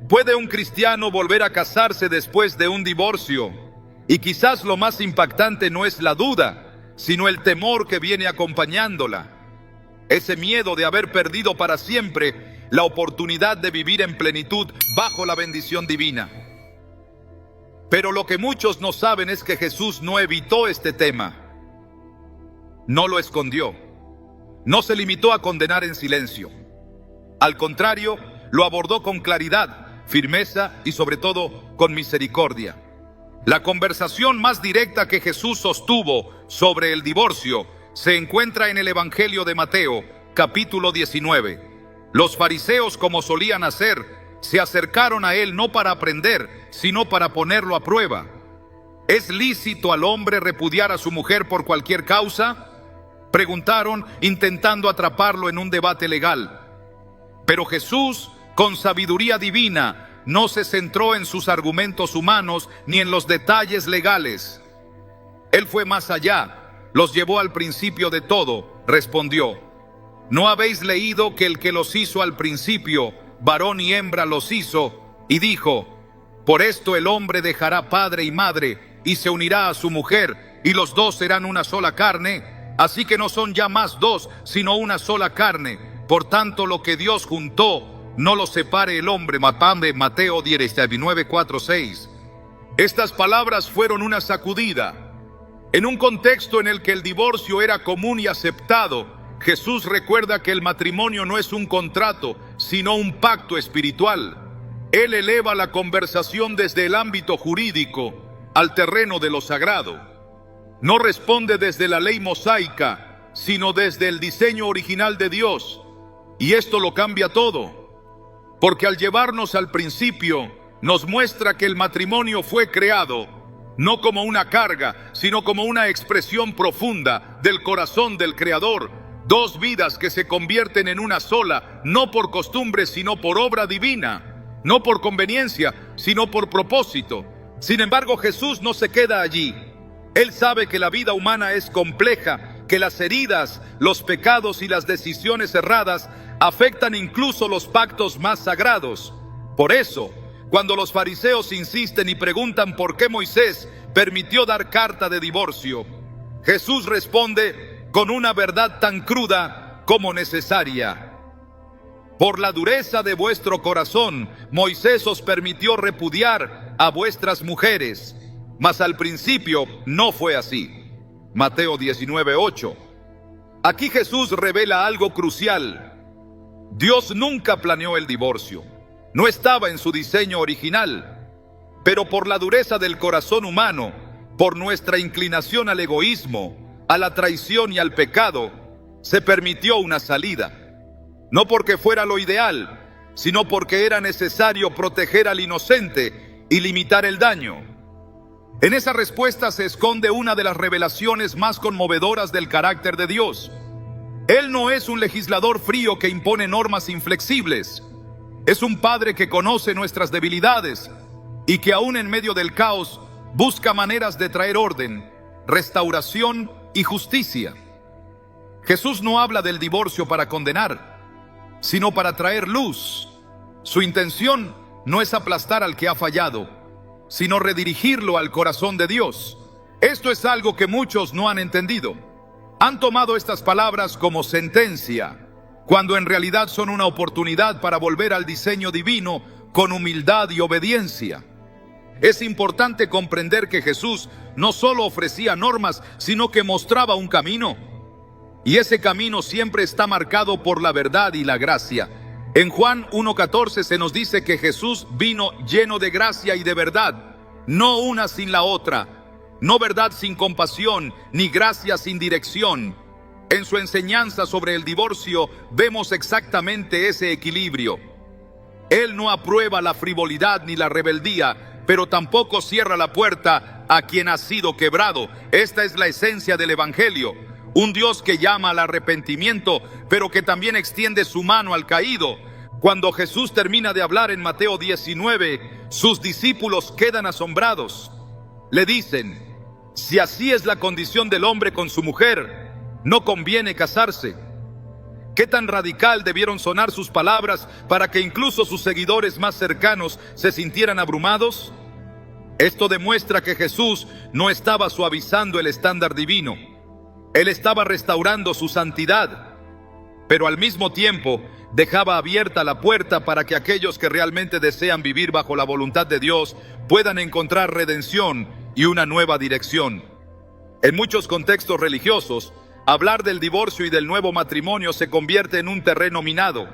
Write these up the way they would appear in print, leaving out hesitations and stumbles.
¿Puede un cristiano volver a casarse después de un divorcio? Y quizás lo más impactante no es la duda, sino el temor que viene acompañándola. Ese miedo de haber perdido para siempre la oportunidad de vivir en plenitud bajo la bendición divina. Pero lo que muchos no saben es que Jesús no evitó este tema. No lo escondió. No se limitó a condenar en silencio. Al contrario, lo abordó con claridad, firmeza y sobre todo con misericordia. La conversación más directa que Jesús sostuvo sobre el divorcio se encuentra en el Evangelio de Mateo, capítulo 19. Los fariseos, como solían hacer, se acercaron a él no para aprender, sino para ponerlo a prueba. ¿Es lícito al hombre repudiar a su mujer por cualquier causa?, preguntaron, intentando atraparlo en un debate legal. Pero Jesús, con sabiduría divina, no se centró en sus argumentos humanos ni en los detalles legales. Él fue más allá, los llevó al principio de todo. Respondió: ¿no habéis leído que el que los hizo al principio, varón y hembra los hizo? Y dijo: por esto el hombre dejará padre y madre, y se unirá a su mujer, y los dos serán una sola carne. Así que no son ya más dos, sino una sola carne. Por tanto, lo que Dios juntó, no lo separe el hombre. Mateo 19, 4, 6. Estas palabras fueron una sacudida. En un contexto en el que el divorcio era común y aceptado, Jesús recuerda que el matrimonio no es un contrato, sino un pacto espiritual. Él eleva la conversación desde el ámbito jurídico al terreno de lo sagrado. No responde desde la ley mosaica, sino desde el diseño original de Dios. Y esto lo cambia todo, porque al llevarnos al principio, nos muestra que el matrimonio fue creado, no como una carga, sino como una expresión profunda del corazón del Creador. Dos vidas que se convierten en una sola, no por costumbre, sino por obra divina, no por conveniencia, sino por propósito. Sin embargo, Jesús no se queda allí. Él sabe que la vida humana es compleja, que las heridas, los pecados y las decisiones erradas afectan incluso los pactos más sagrados. Por eso, cuando los fariseos insisten y preguntan por qué Moisés permitió dar carta de divorcio, Jesús responde con una verdad tan cruda como necesaria. Por la dureza de vuestro corazón, Moisés os permitió repudiar a vuestras mujeres, mas al principio no fue así. Mateo 19, 8. Aquí Jesús revela algo crucial. Dios nunca planeó el divorcio. No estaba en su diseño original. Pero por la dureza del corazón humano, por nuestra inclinación al egoísmo, a la traición y al pecado, se permitió una salida. No porque fuera lo ideal, sino porque era necesario proteger al inocente y limitar el daño. En esa respuesta se esconde una de las revelaciones más conmovedoras del carácter de Dios. Él no es un legislador frío que impone normas inflexibles. Es un Padre que conoce nuestras debilidades y que aún en medio del caos busca maneras de traer orden, restauración y justicia. Jesús no habla del divorcio para condenar, sino para traer luz. Su intención no es aplastar al que ha fallado, sino redirigirlo al corazón de Dios. Esto es algo que muchos no han entendido. Han tomado estas palabras como sentencia, cuando en realidad son una oportunidad para volver al diseño divino con humildad y obediencia. Es importante comprender que Jesús no solo ofrecía normas, sino que mostraba un camino. Y ese camino siempre está marcado por la verdad y la gracia. En Juan 1:14 se nos dice que Jesús vino lleno de gracia y de verdad, no una sin la otra, no verdad sin compasión, ni gracia sin dirección. En su enseñanza sobre el divorcio vemos exactamente ese equilibrio. Él no aprueba la frivolidad ni la rebeldía, pero tampoco cierra la puerta a quien ha sido quebrado. Esta es la esencia del Evangelio. Un Dios que llama al arrepentimiento, pero que también extiende su mano al caído. Cuando Jesús termina de hablar en Mateo 19, sus discípulos quedan asombrados. Le dicen: si así es la condición del hombre con su mujer, no conviene casarse. ¿Qué tan radical debieron sonar sus palabras para que incluso sus seguidores más cercanos se sintieran abrumados? Esto demuestra que Jesús no estaba suavizando el estándar divino. Él estaba restaurando su santidad, pero al mismo tiempo dejaba abierta la puerta para que aquellos que realmente desean vivir bajo la voluntad de Dios puedan encontrar redención y una nueva dirección. En muchos contextos religiosos, hablar del divorcio y del nuevo matrimonio se convierte en un terreno minado.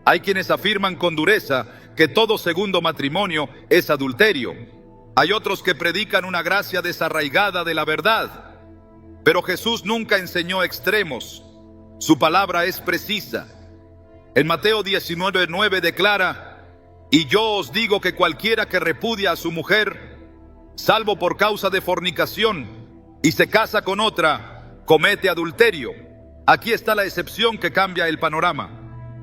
Hay quienes afirman con dureza que todo segundo matrimonio es adulterio. Hay otros que predican una gracia desarraigada de la verdad. Pero Jesús nunca enseñó extremos. Su palabra es precisa. En Mateo 19:9 declara: y yo os digo que cualquiera que repudia a su mujer, salvo por causa de fornicación, y se casa con otra, comete adulterio. Aquí está la excepción que cambia el panorama.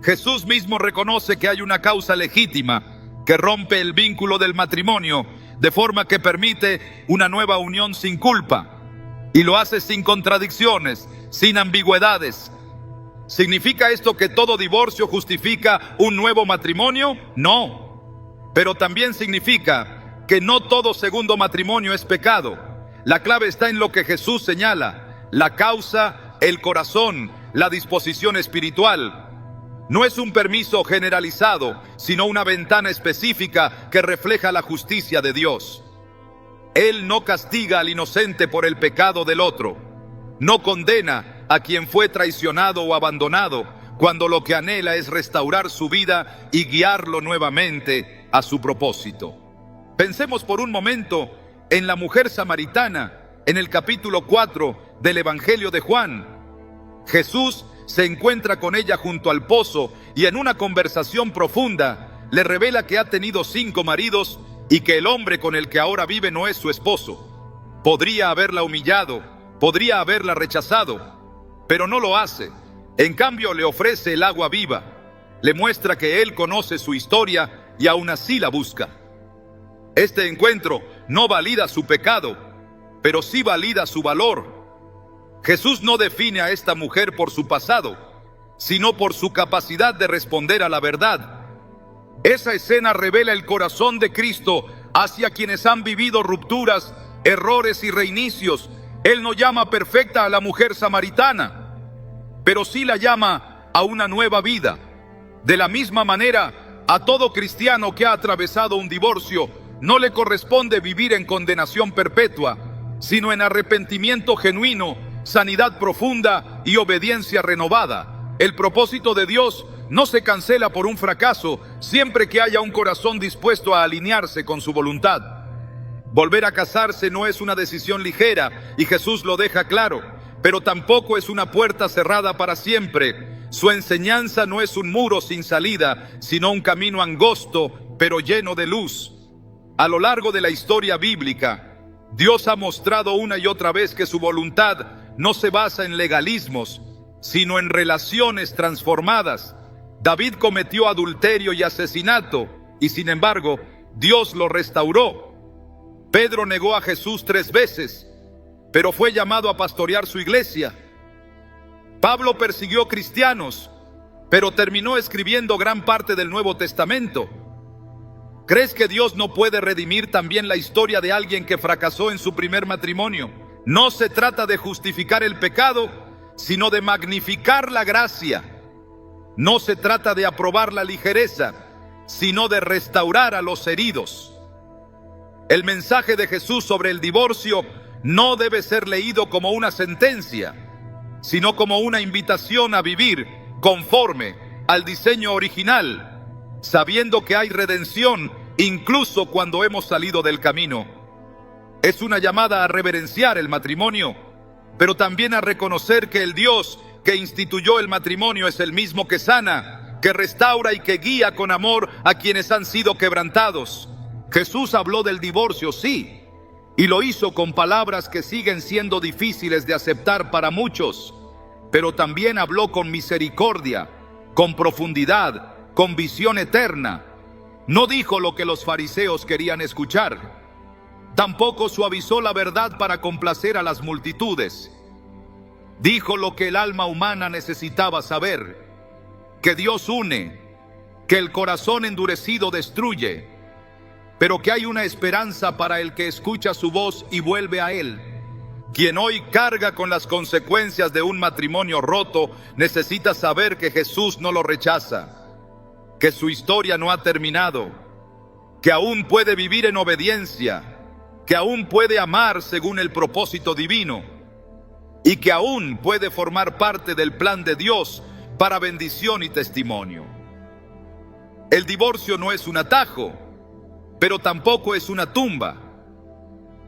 Jesús mismo reconoce que hay una causa legítima que rompe el vínculo del matrimonio, de forma que permite una nueva unión sin culpa, y lo hace sin contradicciones, sin ambigüedades. ¿Significa esto que todo divorcio justifica un nuevo matrimonio? No. Pero también significa que no todo segundo matrimonio es pecado. La clave está en lo que Jesús señala: la causa, el corazón, la disposición espiritual. No es un permiso generalizado, sino una ventana específica que refleja la justicia de Dios. Él no castiga al inocente por el pecado del otro. No condena a quien fue traicionado o abandonado, cuando lo que anhela es restaurar su vida y guiarlo nuevamente a su propósito. Pensemos por un momento en la mujer samaritana, en el capítulo 4 del Evangelio de Juan. Jesús se encuentra con ella junto al pozo y en una conversación profunda le revela que ha tenido 5 maridos y que el hombre con el que ahora vive no es su esposo. Podría haberla humillado, podría haberla rechazado, pero no lo hace. En cambio, le ofrece el agua viva, le muestra que él conoce su historia y aún así la busca. Este encuentro no valida su pecado, pero sí valida su valor. Jesús no define a esta mujer por su pasado, sino por su capacidad de responder a la verdad. Esa escena revela el corazón de Cristo hacia quienes han vivido rupturas, errores y reinicios. Él no llama perfecta a la mujer samaritana, pero sí la llama a una nueva vida. De la misma manera, a todo cristiano que ha atravesado un divorcio, no le corresponde vivir en condenación perpetua, sino en arrepentimiento genuino, sanidad profunda y obediencia renovada. El propósito de Dios no se cancela por un fracaso, siempre que haya un corazón dispuesto a alinearse con su voluntad. Volver a casarse no es una decisión ligera, y Jesús lo deja claro, pero tampoco es una puerta cerrada para siempre. Su enseñanza no es un muro sin salida, sino un camino angosto, pero lleno de luz. A lo largo de la historia bíblica, Dios ha mostrado una y otra vez que su voluntad no se basa en legalismos, sino en relaciones transformadas. David cometió adulterio y asesinato, y sin embargo, Dios lo restauró. Pedro negó a Jesús 3 veces, pero fue llamado a pastorear su iglesia. Pablo persiguió cristianos, pero terminó escribiendo gran parte del Nuevo Testamento. ¿Crees que Dios no puede redimir también la historia de alguien que fracasó en su primer matrimonio? No se trata de justificar el pecado, sino de magnificar la gracia. No se trata de aprobar la ligereza, sino de restaurar a los heridos. El mensaje de Jesús sobre el divorcio no debe ser leído como una sentencia, sino como una invitación a vivir conforme al diseño original, sabiendo que hay redención incluso cuando hemos salido del camino. Es una llamada a reverenciar el matrimonio, pero también a reconocer que el Dios que instituyó el matrimonio es el mismo que sana, que restaura y que guía con amor a quienes han sido quebrantados. Jesús habló del divorcio, sí, y lo hizo con palabras que siguen siendo difíciles de aceptar para muchos, pero también habló con misericordia, con profundidad, con visión eterna. No dijo lo que los fariseos querían escuchar. Tampoco suavizó la verdad para complacer a las multitudes. Dijo lo que el alma humana necesitaba saber. que Dios une, que el corazón endurecido destruye, pero que hay una esperanza para el que escucha su voz y vuelve a Él. Quien hoy carga con las consecuencias de un matrimonio roto necesita saber que Jesús no lo rechaza, que su historia no ha terminado, que aún puede vivir en obediencia, que aún puede amar según el propósito divino y que aún puede formar parte del plan de Dios para bendición y testimonio. El divorcio no es un atajo, pero tampoco es una tumba.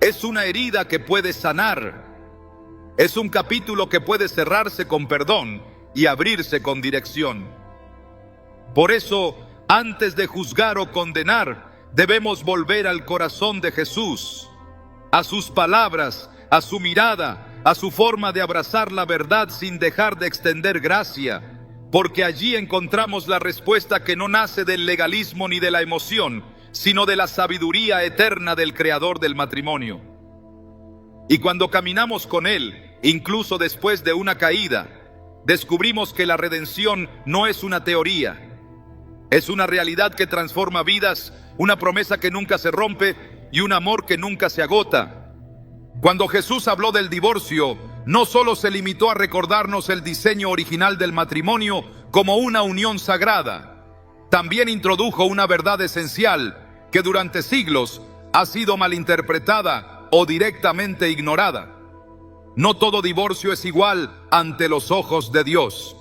Es una herida que puede sanar. Es un capítulo que puede cerrarse con perdón y abrirse con dirección. Por eso, antes de juzgar o condenar, debemos volver al corazón de Jesús, a sus palabras, a su mirada, a su forma de abrazar la verdad sin dejar de extender gracia, porque allí encontramos la respuesta que no nace del legalismo ni de la emoción, sino de la sabiduría eterna del Creador del matrimonio. Y cuando caminamos con Él, incluso después de una caída, descubrimos que la redención no es una teoría, es una realidad que transforma vidas, una promesa que nunca se rompe y un amor que nunca se agota. Cuando Jesús habló del divorcio, no solo se limitó a recordarnos el diseño original del matrimonio como una unión sagrada, también introdujo una verdad esencial que durante siglos ha sido malinterpretada o directamente ignorada. No todo divorcio es igual ante los ojos de Dios.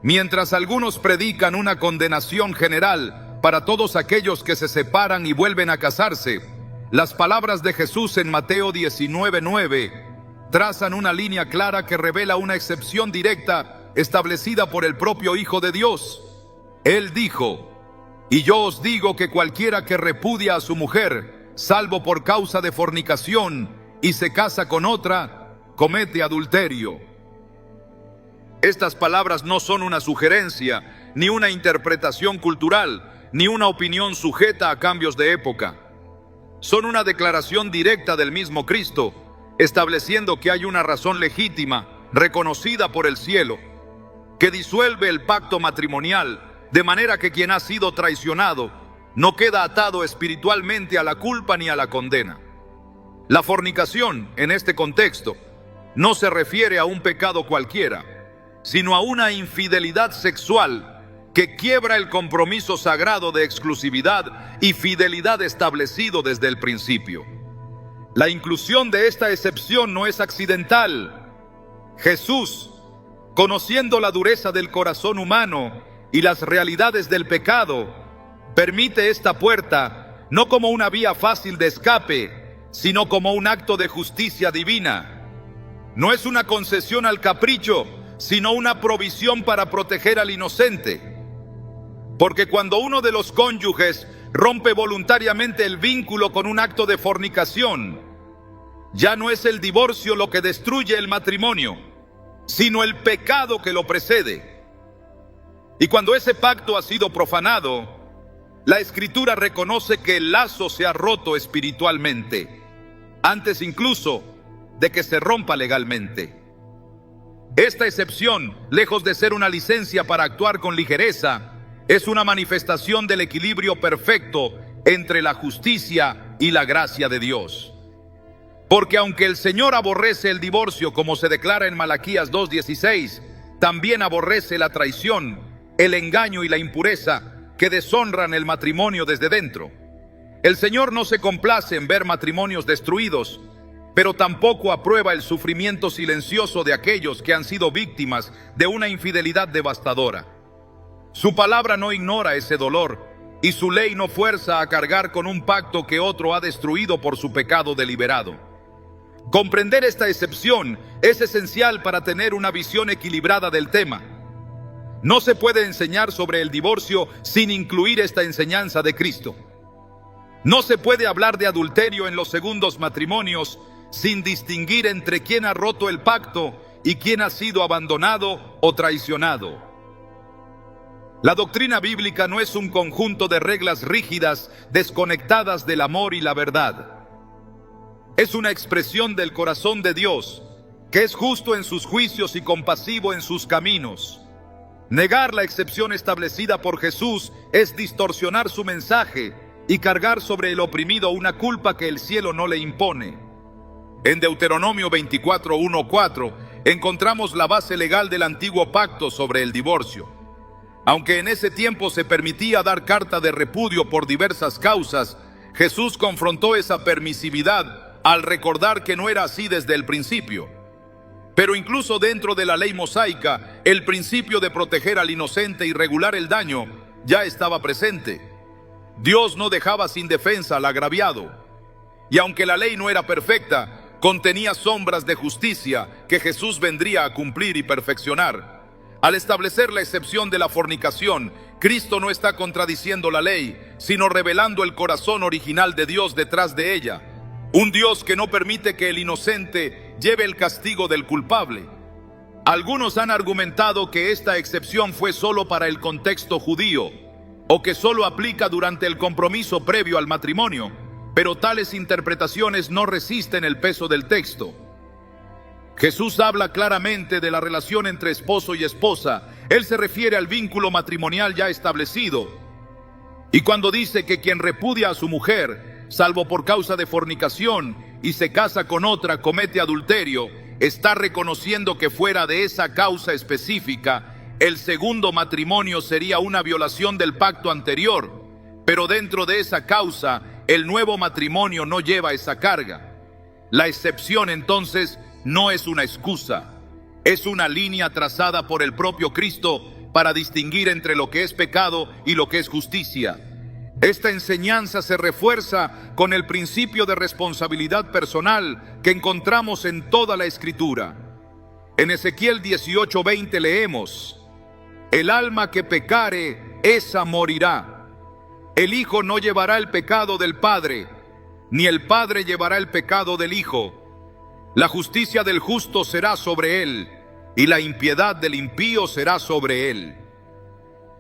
Mientras algunos predican una condenación general para todos aquellos que se separan y vuelven a casarse, las palabras de Jesús en Mateo 19:9 trazan una línea clara que revela una excepción directa establecida por el propio Hijo de Dios. Él dijo: "Y yo os digo que cualquiera que repudia a su mujer, salvo por causa de fornicación, y se casa con otra, comete adulterio". Estas palabras no son una sugerencia, ni una interpretación cultural, ni una opinión sujeta a cambios de época. Son una declaración directa del mismo Cristo, estableciendo que hay una razón legítima, reconocida por el cielo, que disuelve el pacto matrimonial, de manera que quien ha sido traicionado no queda atado espiritualmente a la culpa ni a la condena. La fornicación, en este contexto, no se refiere a un pecado cualquiera, sino a una infidelidad sexual que quiebra el compromiso sagrado de exclusividad y fidelidad establecido desde el principio. La inclusión de esta excepción no es accidental. Jesús, conociendo la dureza del corazón humano y las realidades del pecado, permite esta puerta no como una vía fácil de escape, sino como un acto de justicia divina. No es una concesión al capricho, sino una provisión para proteger al inocente. Porque cuando uno de los cónyuges rompe voluntariamente el vínculo con un acto de fornicación, ya no es el divorcio lo que destruye el matrimonio, sino el pecado que lo precede. Y cuando ese pacto ha sido profanado, la Escritura reconoce que el lazo se ha roto espiritualmente, antes incluso de que se rompa legalmente. Esta excepción, lejos de ser una licencia para actuar con ligereza, es una manifestación del equilibrio perfecto entre la justicia y la gracia de Dios. Porque aunque el Señor aborrece el divorcio, como se declara en Malaquías 2:16, también aborrece la traición, el engaño y la impureza que deshonran el matrimonio desde dentro. El Señor no se complace en ver matrimonios destruidos, pero tampoco aprueba el sufrimiento silencioso de aquellos que han sido víctimas de una infidelidad devastadora. Su palabra no ignora ese dolor, y su ley no fuerza a cargar con un pacto que otro ha destruido por su pecado deliberado. Comprender esta excepción es esencial para tener una visión equilibrada del tema. No se puede enseñar sobre el divorcio sin incluir esta enseñanza de Cristo. No se puede hablar de adulterio en los segundos matrimonios sin distinguir entre quién ha roto el pacto y quién ha sido abandonado o traicionado. La doctrina bíblica no es un conjunto de reglas rígidas desconectadas del amor y la verdad. Es una expresión del corazón de Dios, que es justo en sus juicios y compasivo en sus caminos. Negar la excepción establecida por Jesús es distorsionar su mensaje y cargar sobre el oprimido una culpa que el cielo no le impone. En Deuteronomio 24:1-4 encontramos la base legal del antiguo pacto sobre el divorcio. Aunque en ese tiempo se permitía dar carta de repudio por diversas causas, Jesús confrontó esa permisividad al recordar que no era así desde el principio. Pero incluso dentro de la ley mosaica, el principio de proteger al inocente y regular el daño ya estaba presente. Dios no dejaba sin defensa al agraviado. Y aunque la ley no era perfecta, contenía sombras de justicia que Jesús vendría a cumplir y perfeccionar. Al establecer la excepción de la fornicación, Cristo no está contradiciendo la ley, sino revelando el corazón original de Dios detrás de ella. Un Dios que no permite que el inocente lleve el castigo del culpable. Algunos han argumentado que esta excepción fue solo para el contexto judío, o que solo aplica durante el compromiso previo al matrimonio, pero tales interpretaciones no resisten el peso del texto. Jesús habla claramente de la relación entre esposo y esposa. Él se refiere al vínculo matrimonial ya establecido. Y cuando dice que quien repudia a su mujer, salvo por causa de fornicación, y se casa con otra, comete adulterio, está reconociendo que fuera de esa causa específica, el segundo matrimonio sería una violación del pacto anterior. Pero dentro de esa causa, el nuevo matrimonio no lleva esa carga. La excepción entonces no es una excusa, es una línea trazada por el propio Cristo para distinguir entre lo que es pecado y lo que es justicia. Esta enseñanza se refuerza con el principio de responsabilidad personal que encontramos en toda la Escritura. En Ezequiel 18:20 leemos: el alma que pecare, esa morirá. El hijo no llevará el pecado del padre, ni el padre llevará el pecado del hijo. La justicia del justo será sobre él, y la impiedad del impío será sobre él.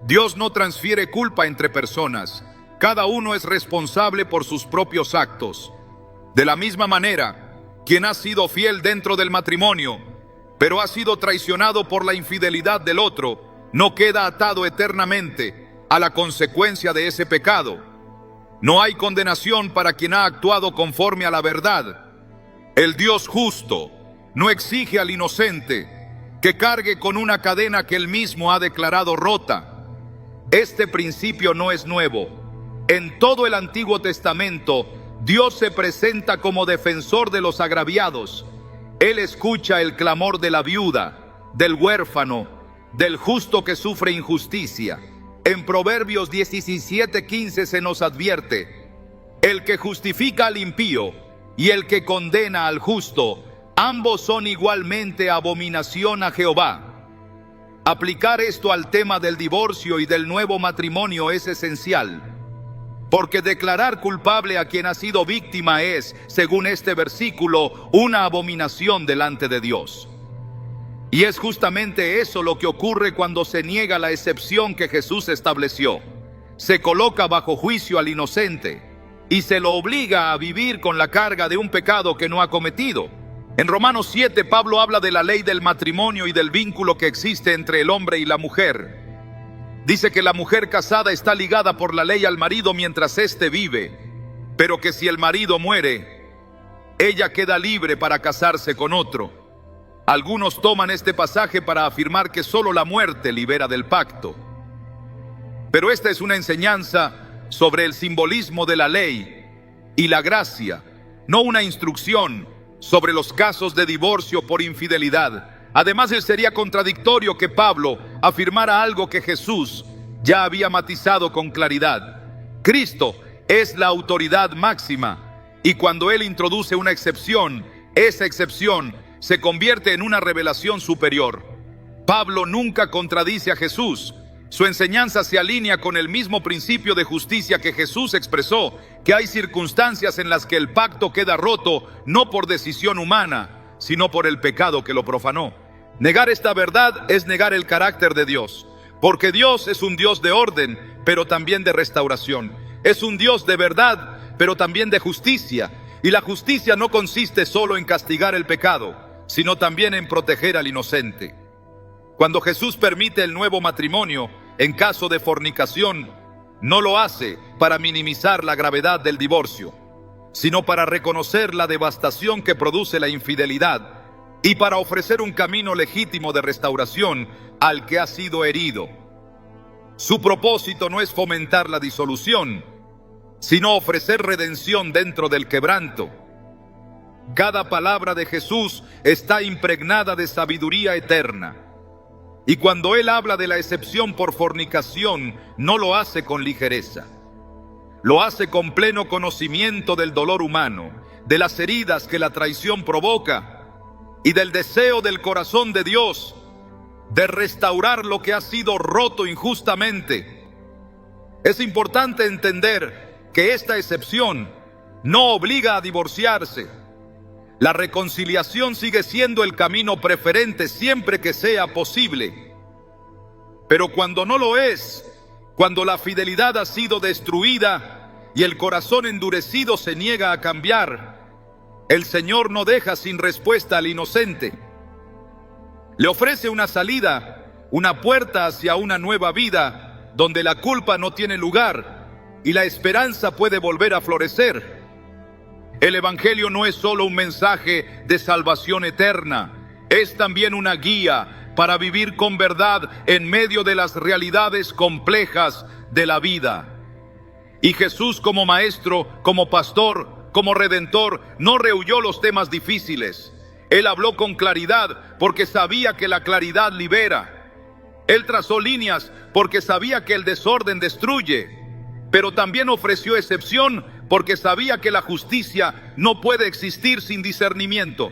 Dios no transfiere culpa entre personas. Cada uno es responsable por sus propios actos. De la misma manera, quien ha sido fiel dentro del matrimonio, pero ha sido traicionado por la infidelidad del otro, no queda atado eternamente a la consecuencia de ese pecado. No hay condenación para quien ha actuado conforme a la verdad. El Dios justo no exige al inocente que cargue con una cadena que él mismo ha declarado rota. Este principio no es nuevo. En todo el Antiguo Testamento, Dios se presenta como defensor de los agraviados. Él escucha el clamor de la viuda, del huérfano, del justo que sufre injusticia. En Proverbios 17:15 se nos advierte: el que justifica al impío y el que condena al justo, ambos son igualmente abominación a Jehová. Aplicar esto al tema del divorcio y del nuevo matrimonio es esencial, porque declarar culpable a quien ha sido víctima es, según este versículo, una abominación delante de Dios. Y es justamente eso lo que ocurre cuando se niega la excepción que Jesús estableció. Se coloca bajo juicio al inocente y se lo obliga a vivir con la carga de un pecado que no ha cometido. En Romanos 7, Pablo habla de la ley del matrimonio y del vínculo que existe entre el hombre y la mujer. Dice que la mujer casada está ligada por la ley al marido mientras éste vive, pero que si el marido muere, ella queda libre para casarse con otro. Algunos toman este pasaje para afirmar que solo la muerte libera del pacto. Pero esta es una enseñanza sobre el simbolismo de la ley y la gracia, no una instrucción sobre los casos de divorcio por infidelidad. Además, sería contradictorio que Pablo afirmara algo que Jesús ya había matizado con claridad. Cristo es la autoridad máxima, y cuando Él introduce una excepción, esa excepción se convierte en una revelación superior. Pablo nunca contradice a Jesús. Su enseñanza se alinea con el mismo principio de justicia que Jesús expresó, que hay circunstancias en las que el pacto queda roto no por decisión humana, sino por el pecado que lo profanó. Negar esta verdad es negar el carácter de Dios, porque Dios es un Dios de orden, pero también de restauración. Es un Dios de verdad, pero también de justicia. Y la justicia no consiste solo en castigar el pecado, sino también en proteger al inocente. Cuando Jesús permite el nuevo matrimonio en caso de fornicación, no lo hace para minimizar la gravedad del divorcio, sino para reconocer la devastación que produce la infidelidad y para ofrecer un camino legítimo de restauración al que ha sido herido. Su propósito no es fomentar la disolución, sino ofrecer redención dentro del quebranto. Cada palabra de Jesús está impregnada de sabiduría eterna. Y cuando Él habla de la excepción por fornicación, no lo hace con ligereza. Lo hace con pleno conocimiento del dolor humano, de las heridas que la traición provoca y del deseo del corazón de Dios de restaurar lo que ha sido roto injustamente. Es importante entender que esta excepción no obliga a divorciarse. La reconciliación sigue siendo el camino preferente siempre que sea posible. Pero cuando no lo es, cuando la fidelidad ha sido destruida y el corazón endurecido se niega a cambiar, el Señor no deja sin respuesta al inocente. Le ofrece una salida, una puerta hacia una nueva vida, donde la culpa no tiene lugar y la esperanza puede volver a florecer. El Evangelio no es solo un mensaje de salvación eterna, es también una guía para vivir con verdad en medio de las realidades complejas de la vida. Y Jesús, como maestro, como pastor, como redentor, no rehuyó los temas difíciles. Él habló con claridad porque sabía que la claridad libera. Él trazó líneas porque sabía que el desorden destruye, pero también ofreció excepción porque sabía que la justicia no puede existir sin discernimiento.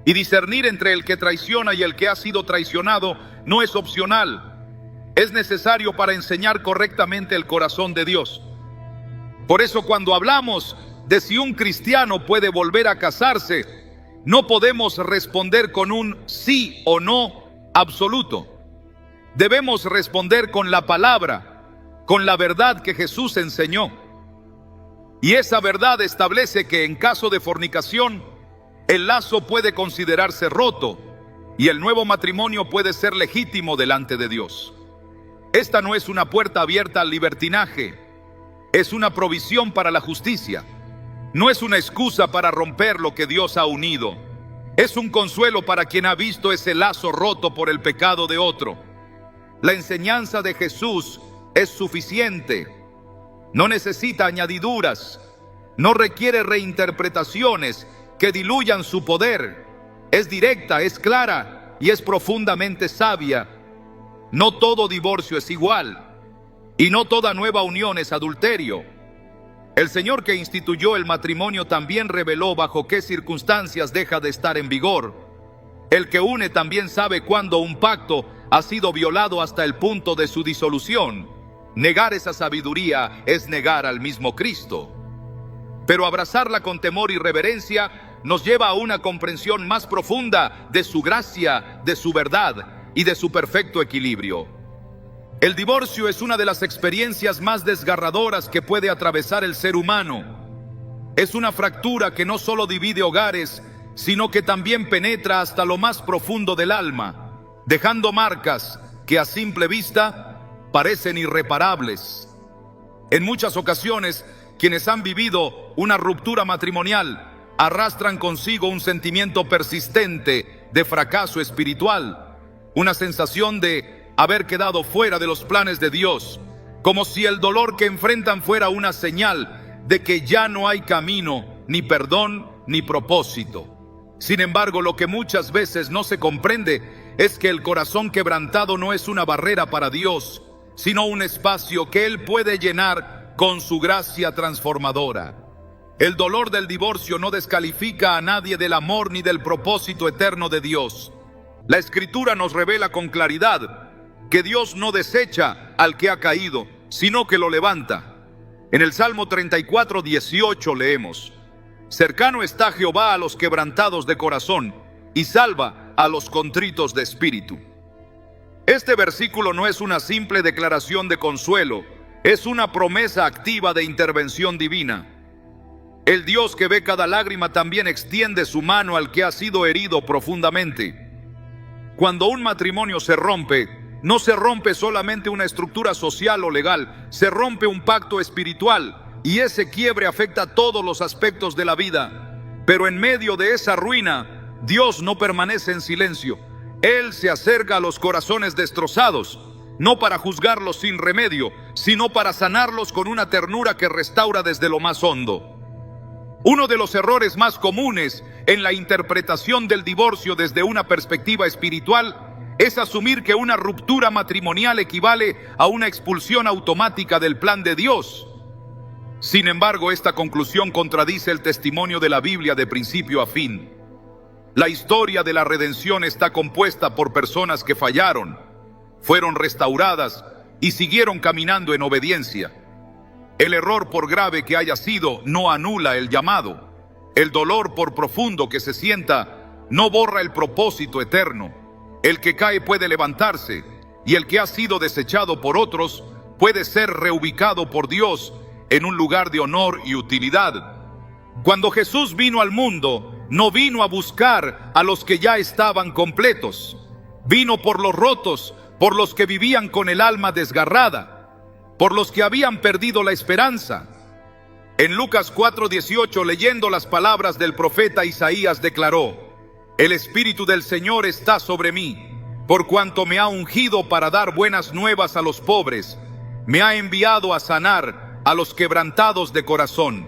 Y discernir entre el que traiciona y el que ha sido traicionado no es opcional. Es necesario para enseñar correctamente el corazón de Dios. Por eso cuando hablamos de si un cristiano puede volver a casarse, no podemos responder con un sí o no absoluto. Debemos responder con la palabra, con la verdad que Jesús enseñó. Y esa verdad establece que en caso de fornicación, el lazo puede considerarse roto y el nuevo matrimonio puede ser legítimo delante de Dios. Esta no es una puerta abierta al libertinaje, es una provisión para la justicia. No es una excusa para romper lo que Dios ha unido. Es un consuelo para quien ha visto ese lazo roto por el pecado de otro. La enseñanza de Jesús es suficiente. No necesita añadiduras. No requiere reinterpretaciones que diluyan su poder. Es directa, es clara y es profundamente sabia. No todo divorcio es igual y no toda nueva unión es adulterio. El Señor que instituyó el matrimonio también reveló bajo qué circunstancias deja de estar en vigor. El que une también sabe cuándo un pacto ha sido violado hasta el punto de su disolución. Negar esa sabiduría es negar al mismo Cristo. Pero abrazarla con temor y reverencia nos lleva a una comprensión más profunda de su gracia, de su verdad y de su perfecto equilibrio. El divorcio es una de las experiencias más desgarradoras que puede atravesar el ser humano. Es una fractura que no solo divide hogares, sino que también penetra hasta lo más profundo del alma, dejando marcas que a simple vista parecen irreparables. En muchas ocasiones, quienes han vivido una ruptura matrimonial arrastran consigo un sentimiento persistente de fracaso espiritual, una sensación de haber quedado fuera de los planes de Dios, como si el dolor que enfrentan fuera una señal de que ya no hay camino, ni perdón, ni propósito. Sin embargo, lo que muchas veces no se comprende es que el corazón quebrantado no es una barrera para Dios, sino un espacio que Él puede llenar con su gracia transformadora. El dolor del divorcio no descalifica a nadie del amor ni del propósito eterno de Dios. La Escritura nos revela con claridad que Dios no desecha al que ha caído, sino que lo levanta. En el Salmo 34:18 leemos: cercano está Jehová a los quebrantados de corazón, y salva a los contritos de espíritu. Este versículo no es una simple declaración de consuelo, es una promesa activa de intervención divina. El Dios que ve cada lágrima también extiende su mano al que ha sido herido profundamente. Cuando un matrimonio se rompe, no se rompe solamente una estructura social o legal, se rompe un pacto espiritual, y ese quiebre afecta todos los aspectos de la vida. Pero en medio de esa ruina, Dios no permanece en silencio. Él se acerca a los corazones destrozados, no para juzgarlos sin remedio, sino para sanarlos con una ternura que restaura desde lo más hondo. Uno de los errores más comunes en la interpretación del divorcio desde una perspectiva espiritual es asumir que una ruptura matrimonial equivale a una expulsión automática del plan de Dios. Sin embargo, esta conclusión contradice el testimonio de la Biblia de principio a fin. La historia de la redención está compuesta por personas que fallaron, fueron restauradas y siguieron caminando en obediencia. El error, por grave que haya sido, no anula el llamado. El dolor, por profundo que se sienta, no borra el propósito eterno. El que cae puede levantarse, y el que ha sido desechado por otros puede ser reubicado por Dios en un lugar de honor y utilidad. Cuando Jesús vino al mundo, no vino a buscar a los que ya estaban completos. Vino por los rotos, por los que vivían con el alma desgarrada, por los que habían perdido la esperanza. En Lucas 4:18, leyendo las palabras del profeta Isaías, declaró: El Espíritu del Señor está sobre mí, por cuanto me ha ungido para dar buenas nuevas a los pobres, me ha enviado a sanar a los quebrantados de corazón.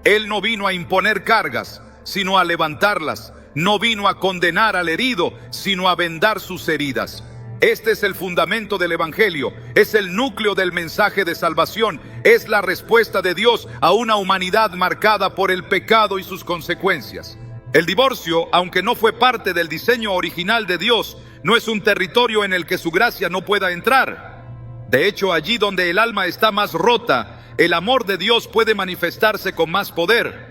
Él no vino a imponer cargas, sino a levantarlas. No vino a condenar al herido, sino a vendar sus heridas. Este es el fundamento del Evangelio, es el núcleo del mensaje de salvación, es la respuesta de Dios a una humanidad marcada por el pecado y sus consecuencias. El divorcio, aunque no fue parte del diseño original de Dios, no es un territorio en el que su gracia no pueda entrar. De hecho, allí donde el alma está más rota, el amor de Dios puede manifestarse con más poder.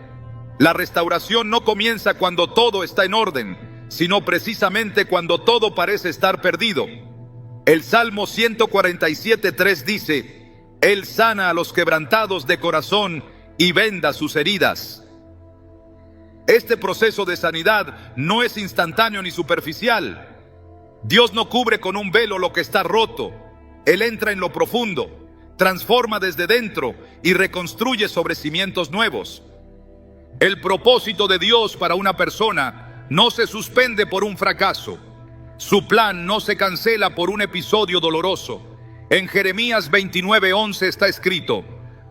La restauración no comienza cuando todo está en orden, sino precisamente cuando todo parece estar perdido. El Salmo 147:3 dice: Él sana a los quebrantados de corazón y venda sus heridas. Este proceso de sanidad no es instantáneo ni superficial. Dios no cubre con un velo lo que está roto. Él entra en lo profundo, transforma desde dentro y reconstruye sobre cimientos nuevos. El propósito de Dios para una persona no se suspende por un fracaso. Su plan no se cancela por un episodio doloroso. En Jeremías 29:11 está escrito: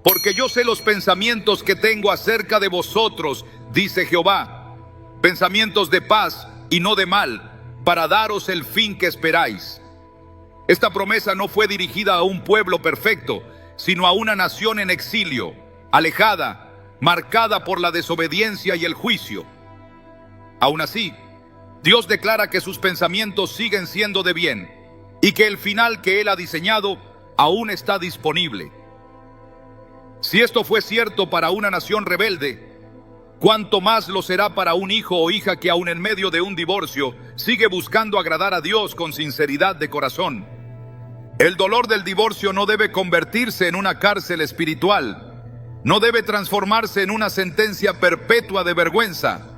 Porque yo sé los pensamientos que tengo acerca de vosotros, dice Jehová, pensamientos de paz y no de mal, para daros el fin que esperáis. Esta promesa no fue dirigida a un pueblo perfecto, sino a una nación en exilio, alejada, marcada por la desobediencia y el juicio. Aún así, Dios declara que sus pensamientos siguen siendo de bien y que el final que Él ha diseñado aún está disponible. Si esto fue cierto para una nación rebelde, ¿cuánto más lo será para un hijo o hija que aún en medio de un divorcio sigue buscando agradar a Dios con sinceridad de corazón? El dolor del divorcio no debe convertirse en una cárcel espiritual. No debe transformarse en una sentencia perpetua de vergüenza.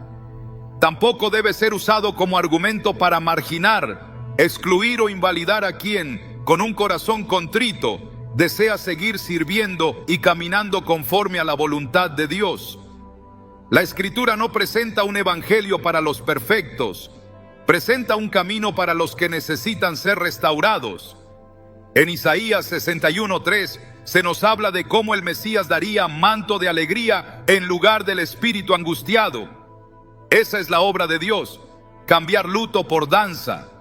Tampoco debe ser usado como argumento para marginar, excluir o invalidar a quien, con un corazón contrito, desea seguir sirviendo y caminando conforme a la voluntad de Dios. La Escritura no presenta un evangelio para los perfectos, presenta un camino para los que necesitan ser restaurados. En Isaías 61:3 se nos habla de cómo el Mesías daría manto de alegría en lugar del espíritu angustiado. Esa es la obra de Dios: cambiar luto por danza,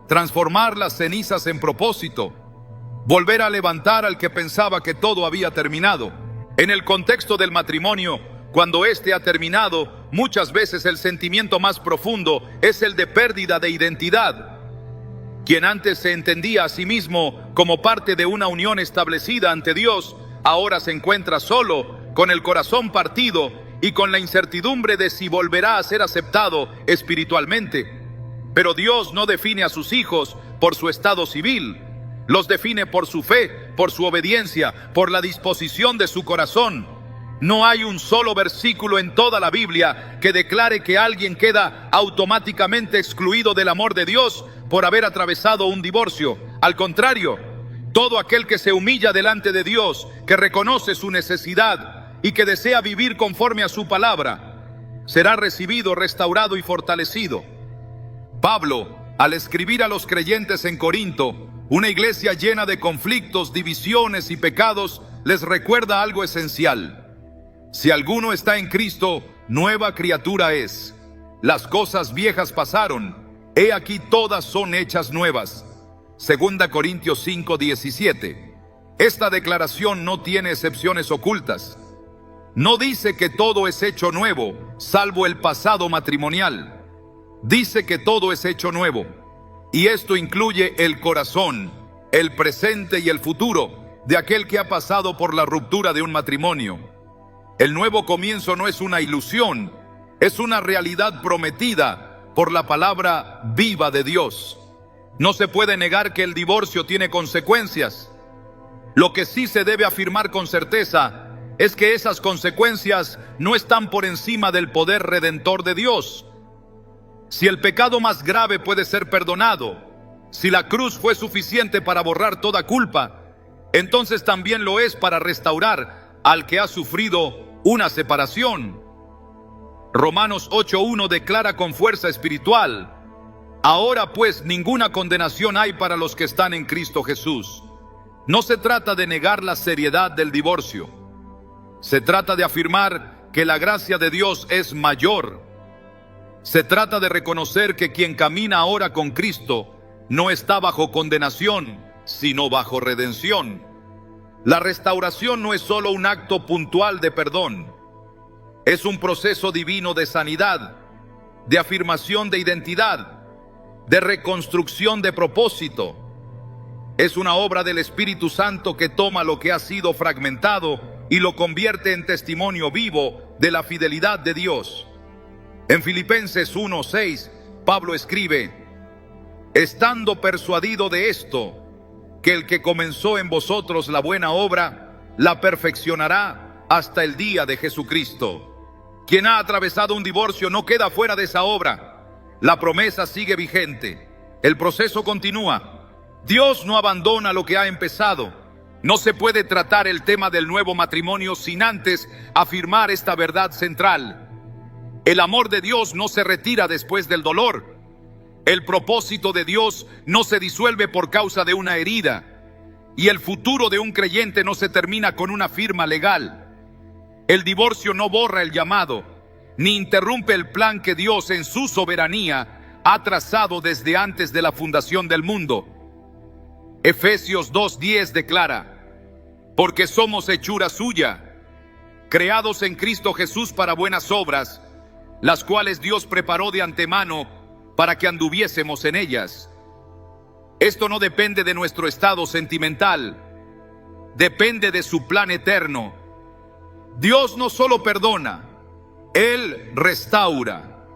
transformar las cenizas en propósito, volver a levantar al que pensaba que todo había terminado. En el contexto del matrimonio, cuando éste ha terminado, muchas veces el sentimiento más profundo es el de pérdida de identidad. Quien antes se entendía a sí mismo como parte de una unión establecida ante Dios, ahora se encuentra solo, con el corazón partido y con la incertidumbre de si volverá a ser aceptado espiritualmente. Pero Dios no define a sus hijos por su estado civil, los define por su fe, por su obediencia, por la disposición de su corazón. No hay un solo versículo en toda la Biblia que declare que alguien queda automáticamente excluido del amor de Dios por haber atravesado un divorcio. Al contrario, todo aquel que se humilla delante de Dios, que reconoce su necesidad y que desea vivir conforme a su palabra, será recibido, restaurado y fortalecido. Pablo, al escribir a los creyentes en Corinto, una iglesia llena de conflictos, divisiones y pecados, les recuerda algo esencial. Si alguno está en Cristo, nueva criatura es. Las cosas viejas pasaron, he aquí todas son hechas nuevas. 2 Corintios 5:17. Esta declaración no tiene excepciones ocultas. No dice que todo es hecho nuevo, salvo el pasado matrimonial. Dice que todo es hecho nuevo. Y esto incluye el corazón, el presente y el futuro de aquel que ha pasado por la ruptura de un matrimonio. El nuevo comienzo no es una ilusión, es una realidad prometida por la palabra viva de Dios. No se puede negar que el divorcio tiene consecuencias. Lo que sí se debe afirmar con certeza es que esas consecuencias no están por encima del poder redentor de Dios. Si el pecado más grave puede ser perdonado, si la cruz fue suficiente para borrar toda culpa, entonces también lo es para restaurar al que ha sufrido una separación. Romanos 8:1 declara con fuerza espiritual: ahora pues ninguna condenación hay para los que están en Cristo Jesús. No se trata de negar la seriedad del divorcio. Se trata de afirmar que la gracia de Dios es mayor. Se trata de reconocer que quien camina ahora con Cristo no está bajo condenación, sino bajo redención. La restauración no es solo un acto puntual de perdón. Es un proceso divino de sanidad, de afirmación de identidad, de reconstrucción de propósito. Es una obra del Espíritu Santo que toma lo que ha sido fragmentado y lo convierte en testimonio vivo de la fidelidad de Dios. En Filipenses 1:6, Pablo escribe: estando persuadido de esto, que el que comenzó en vosotros la buena obra, la perfeccionará hasta el día de Jesucristo. Quien ha atravesado un divorcio no queda fuera de esa obra. La promesa sigue vigente. El proceso continúa. Dios no abandona lo que ha empezado. No se puede tratar el tema del nuevo matrimonio sin antes afirmar esta verdad central. El amor de Dios no se retira después del dolor. El propósito de Dios no se disuelve por causa de una herida. Y el futuro de un creyente no se termina con una firma legal. El divorcio no borra el llamado, ni interrumpe el plan que Dios en su soberanía ha trazado desde antes de la fundación del mundo. Efesios 2:10 declara: porque somos hechura suya, creados en Cristo Jesús para buenas obras, las cuales Dios preparó de antemano para que anduviésemos en ellas. Esto no depende de nuestro estado sentimental, depende de su plan eterno. Dios no solo perdona, Él restaura.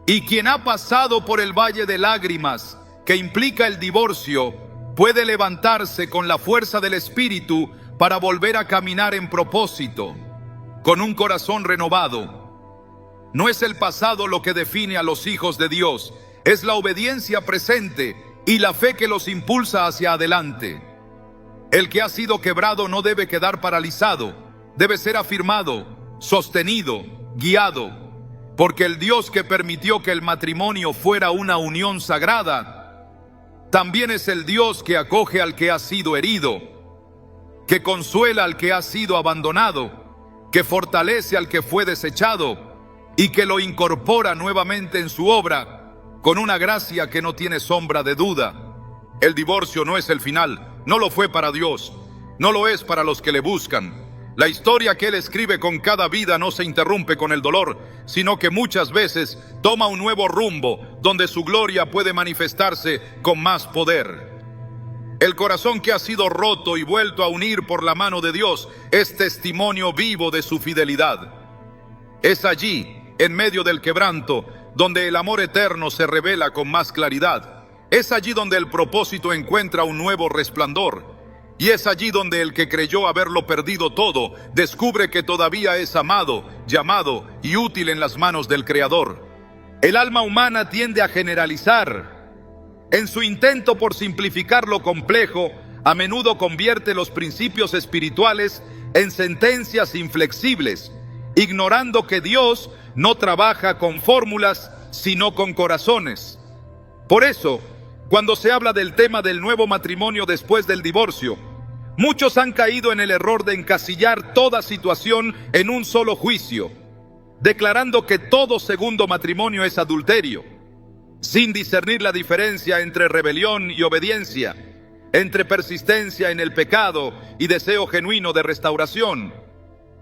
Y quien ha pasado por el valle de lágrimas, que implica el divorcio, puede levantarse con la fuerza del Espíritu para volver a caminar en propósito, con un corazón renovado. No es el pasado lo que define a los hijos de Dios, es la obediencia presente y la fe que los impulsa hacia adelante. El que ha sido quebrado no debe quedar paralizado, debe ser afirmado, sostenido, guiado, porque el Dios que permitió que el matrimonio fuera una unión sagrada, también es el Dios que acoge al que ha sido herido, que consuela al que ha sido abandonado, que fortalece al que fue desechado y que lo incorpora nuevamente en su obra con una gracia que no tiene sombra de duda. El divorcio no es el final, no lo fue para Dios, no lo es para los que le buscan. La historia que Él escribe con cada vida no se interrumpe con el dolor, sino que muchas veces toma un nuevo rumbo donde su gloria puede manifestarse con más poder. El corazón que ha sido roto y vuelto a unir por la mano de Dios es testimonio vivo de su fidelidad. Es allí, en medio del quebranto, donde el amor eterno se revela con más claridad. Es allí donde el propósito encuentra un nuevo resplandor. Y es allí donde el que creyó haberlo perdido todo, descubre que todavía es amado, llamado y útil en las manos del Creador. El alma humana tiende a generalizar. En su intento por simplificar lo complejo, a menudo convierte los principios espirituales en sentencias inflexibles, ignorando que Dios no trabaja con fórmulas, sino con corazones. Por eso, cuando se habla del tema del nuevo matrimonio después del divorcio, muchos han caído en el error de encasillar toda situación en un solo juicio, declarando que todo segundo matrimonio es adulterio, sin discernir la diferencia entre rebelión y obediencia, entre persistencia en el pecado y deseo genuino de restauración.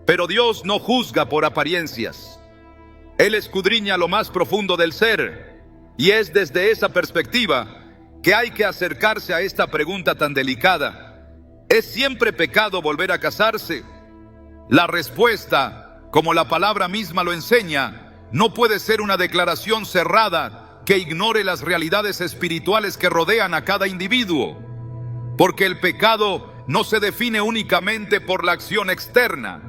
Pero Dios no juzga por apariencias. Él escudriña lo más profundo del ser, y es desde esa perspectiva que hay que acercarse a esta pregunta tan delicada. ¿Es siempre pecado volver a casarse? La respuesta, como la palabra misma lo enseña, no puede ser una declaración cerrada que ignore las realidades espirituales que rodean a cada individuo, porque el pecado no se define únicamente por la acción externa,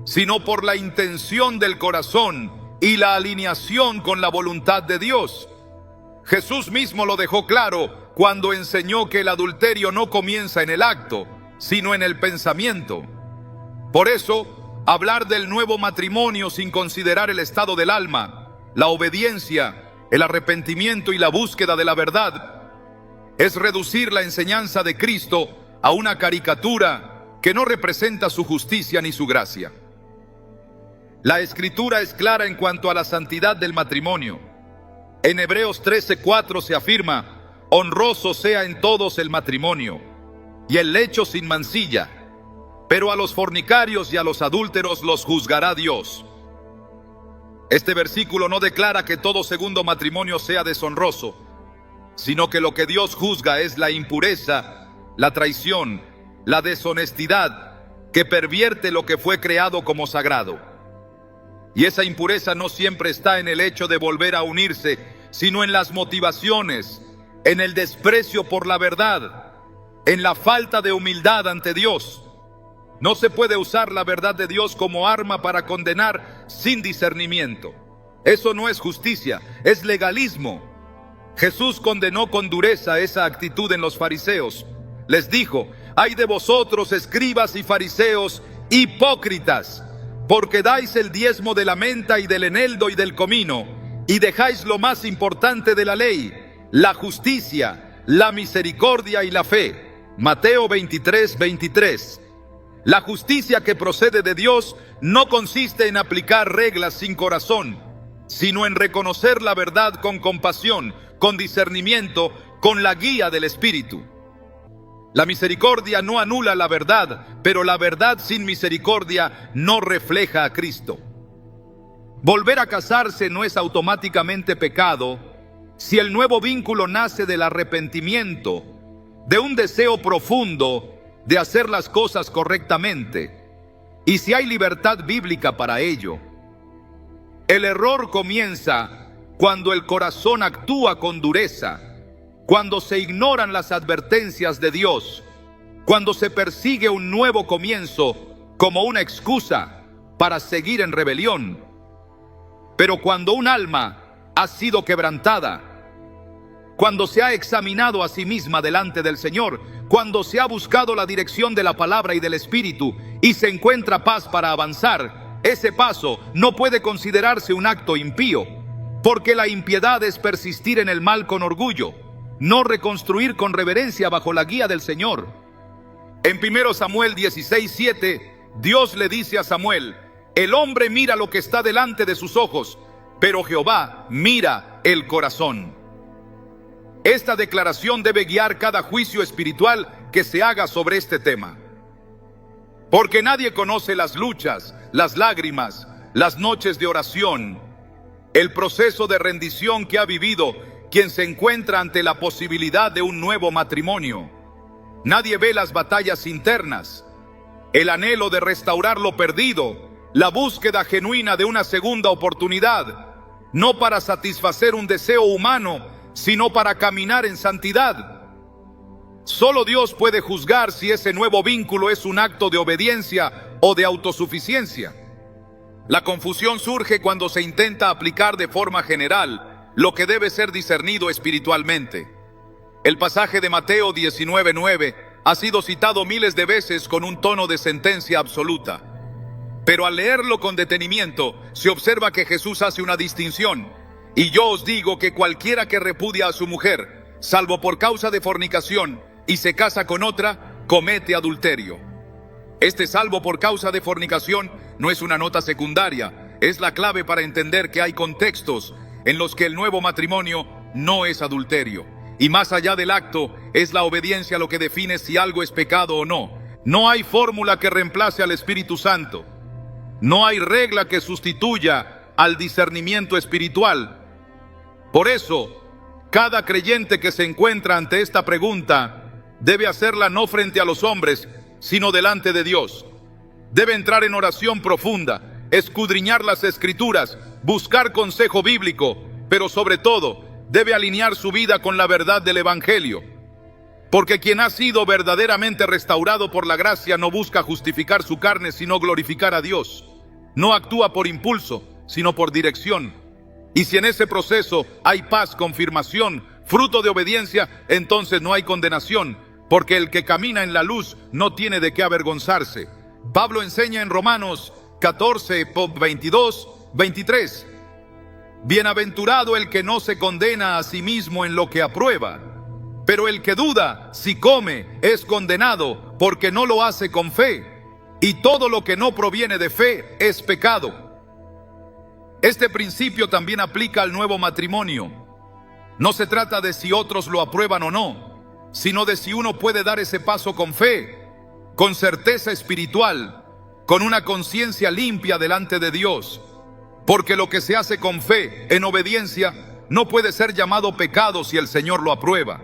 sino por la intención del corazón y la alineación con la voluntad de Dios. Jesús mismo lo dejó claro cuando enseñó que el adulterio no comienza en el acto, sino en el pensamiento. Por eso, hablar del nuevo matrimonio sin considerar el estado del alma, la obediencia, el arrepentimiento y la búsqueda de la verdad, es reducir la enseñanza de Cristo a una caricatura que no representa su justicia ni su gracia. La Escritura es clara en cuanto a la santidad del matrimonio. En Hebreos 13:4 se afirma: honroso sea en todos el matrimonio, y el lecho sin mancilla, pero a los fornicarios y a los adúlteros los juzgará Dios. Este versículo no declara que todo segundo matrimonio sea deshonroso, sino que lo que Dios juzga es la impureza, la traición, la deshonestidad, que pervierte lo que fue creado como sagrado. Y esa impureza no siempre está en el hecho de volver a unirse, sino en las motivaciones, en el desprecio por la verdad, en la falta de humildad ante Dios. No se puede usar la verdad de Dios como arma para condenar sin discernimiento. Eso no es justicia, es legalismo. Jesús condenó con dureza esa actitud en los fariseos. Les dijo: ay de vosotros, escribas y fariseos, hipócritas, porque dais el diezmo de la menta y del eneldo y del comino, y dejáis lo más importante de la ley, la justicia, la misericordia y la fe. Mateo 23:23. La justicia que procede de Dios no consiste en aplicar reglas sin corazón, sino en reconocer la verdad con compasión, con discernimiento, con la guía del Espíritu. La misericordia no anula la verdad, pero la verdad sin misericordia no refleja a Cristo. Volver a casarse no es automáticamente pecado si el nuevo vínculo nace del arrepentimiento, de un deseo profundo de hacer las cosas correctamente, y si hay libertad bíblica para ello. El error comienza cuando el corazón actúa con dureza, cuando se ignoran las advertencias de Dios, cuando se persigue un nuevo comienzo como una excusa para seguir en rebelión. Pero cuando un alma ha sido quebrantada, cuando se ha examinado a sí misma delante del Señor, cuando se ha buscado la dirección de la palabra y del Espíritu y se encuentra paz para avanzar, ese paso no puede considerarse un acto impío, porque la impiedad es persistir en el mal con orgullo, no reconstruir con reverencia bajo la guía del Señor. En 1 Samuel 16:7, Dios le dice a Samuel: el hombre mira lo que está delante de sus ojos, pero Jehová mira el corazón. Esta declaración debe guiar cada juicio espiritual que se haga sobre este tema. Porque nadie conoce las luchas, las lágrimas, las noches de oración, el proceso de rendición que ha vivido quien se encuentra ante la posibilidad de un nuevo matrimonio. Nadie ve las batallas internas, el anhelo de restaurar lo perdido, la búsqueda genuina de una segunda oportunidad, no para satisfacer un deseo humano, sino para caminar en santidad. Solo Dios puede juzgar si ese nuevo vínculo es un acto de obediencia o de autosuficiencia. La confusión surge cuando se intenta aplicar de forma general lo que debe ser discernido espiritualmente. El pasaje de Mateo 19:9 ha sido citado miles de veces con un tono de sentencia absoluta. Pero al leerlo con detenimiento, se observa que Jesús hace una distinción. Y yo os digo que cualquiera que repudia a su mujer, salvo por causa de fornicación, y se casa con otra, comete adulterio. Este salvo por causa de fornicación no es una nota secundaria, es la clave para entender que hay contextos en los que el nuevo matrimonio no es adulterio. Y más allá del acto, es la obediencia lo que define si algo es pecado o no. No hay fórmula que reemplace al Espíritu Santo. No hay regla que sustituya al discernimiento espiritual. Por eso, cada creyente que se encuentra ante esta pregunta debe hacerla no frente a los hombres, sino delante de Dios. Debe entrar en oración profunda, escudriñar las Escrituras, buscar consejo bíblico, pero sobre todo, debe alinear su vida con la verdad del Evangelio. Porque quien ha sido verdaderamente restaurado por la gracia no busca justificar su carne, sino glorificar a Dios. No actúa por impulso, sino por dirección. Y si en ese proceso hay paz, confirmación, fruto de obediencia, entonces no hay condenación, porque el que camina en la luz no tiene de qué avergonzarse. Pablo enseña en Romanos 14, 22, 23. Bienaventurado el que no se condena a sí mismo en lo que aprueba, pero el que duda si come es condenado porque no lo hace con fe, y todo lo que no proviene de fe es pecado. Este principio también aplica al nuevo matrimonio. No se trata de si otros lo aprueban o no, sino de si uno puede dar ese paso con fe, con certeza espiritual, con una conciencia limpia delante de Dios. Porque lo que se hace con fe, en obediencia, no puede ser llamado pecado si el Señor lo aprueba.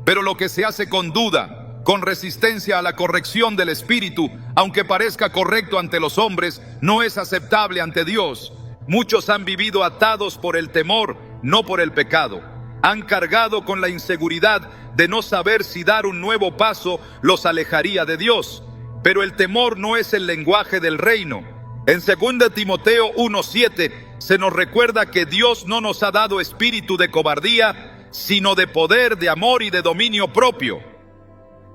Pero lo que se hace con duda, con resistencia a la corrección del Espíritu, aunque parezca correcto ante los hombres, no es aceptable ante Dios. Muchos han vivido atados por el temor, no por el pecado. Han cargado con la inseguridad de no saber si dar un nuevo paso los alejaría de Dios. Pero el temor no es el lenguaje del reino. En 2 Timoteo 1:7 se nos recuerda que Dios no nos ha dado espíritu de cobardía, sino de poder, de amor y de dominio propio.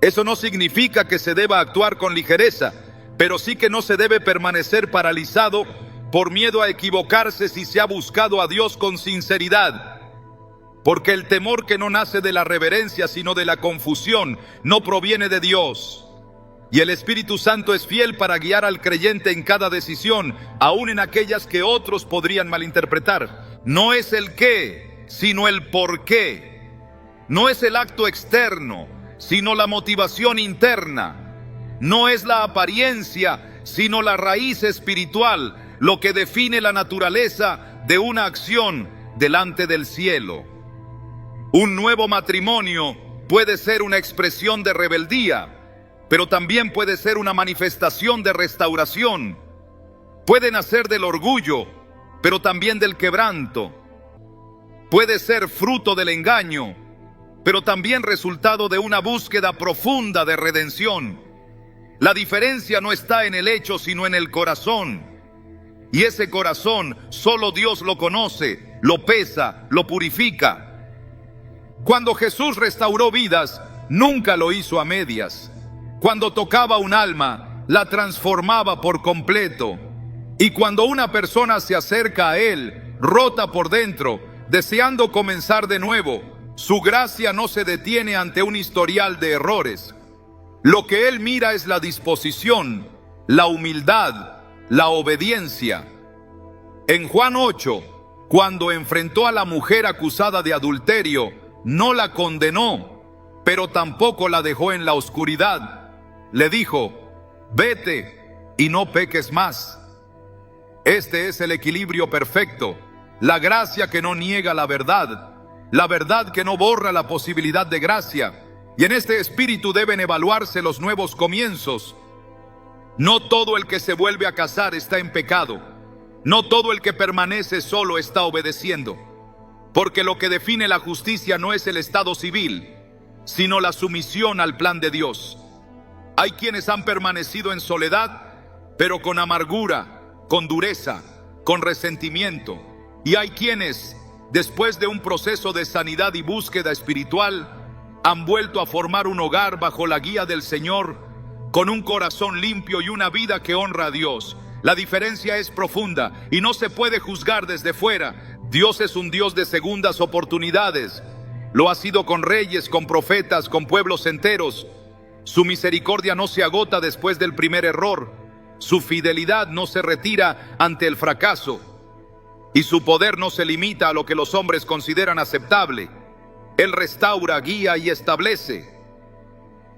Eso no significa que se deba actuar con ligereza, pero sí que no se debe permanecer paralizado por miedo a equivocarse si se ha buscado a Dios con sinceridad. Porque el temor que no nace de la reverencia, sino de la confusión, no proviene de Dios. Y el Espíritu Santo es fiel para guiar al creyente en cada decisión, aun en aquellas que otros podrían malinterpretar. No es el qué, sino el por qué. No es el acto externo, sino la motivación interna. No es la apariencia, sino la raíz espiritual, lo que define la naturaleza de una acción delante del cielo. Un nuevo matrimonio puede ser una expresión de rebeldía, pero también puede ser una manifestación de restauración. Puede nacer del orgullo, pero también del quebranto. Puede ser fruto del engaño, pero también resultado de una búsqueda profunda de redención. La diferencia no está en el hecho, sino en el corazón. Y ese corazón solo Dios lo conoce, lo pesa, lo purifica. Cuando Jesús restauró vidas, nunca lo hizo a medias. Cuando tocaba un alma, la transformaba por completo. Y cuando una persona se acerca a Él, rota por dentro, deseando comenzar de nuevo, su gracia no se detiene ante un historial de errores. Lo que Él mira es la disposición, la humildad, la obediencia. En Juan 8, cuando enfrentó a la mujer acusada de adulterio, no la condenó, pero tampoco la dejó en la oscuridad. Le dijo: vete y no peques más. Este es el equilibrio perfecto, la gracia que no niega la verdad que no borra la posibilidad de gracia. Y en este espíritu deben evaluarse los nuevos comienzos. No todo el que se vuelve a casar está en pecado. No todo el que permanece solo está obedeciendo. Porque lo que define la justicia no es el estado civil, sino la sumisión al plan de Dios. Hay quienes han permanecido en soledad, pero con amargura, con dureza, con resentimiento. Y hay quienes, después de un proceso de sanidad y búsqueda espiritual, han vuelto a formar un hogar bajo la guía del Señor, con un corazón limpio y una vida que honra a Dios. La diferencia es profunda y no se puede juzgar desde fuera. Dios es un Dios de segundas oportunidades. Lo ha sido con reyes, con profetas, con pueblos enteros. Su misericordia no se agota después del primer error. Su fidelidad no se retira ante el fracaso. Y su poder no se limita a lo que los hombres consideran aceptable. Él restaura, guía y establece.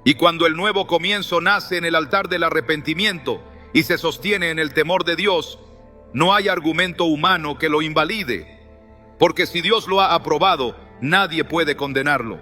Y cuando el nuevo comienzo nace en el altar del arrepentimiento y se sostiene en el temor de Dios, no hay argumento humano que lo invalide, porque si Dios lo ha aprobado, nadie puede condenarlo.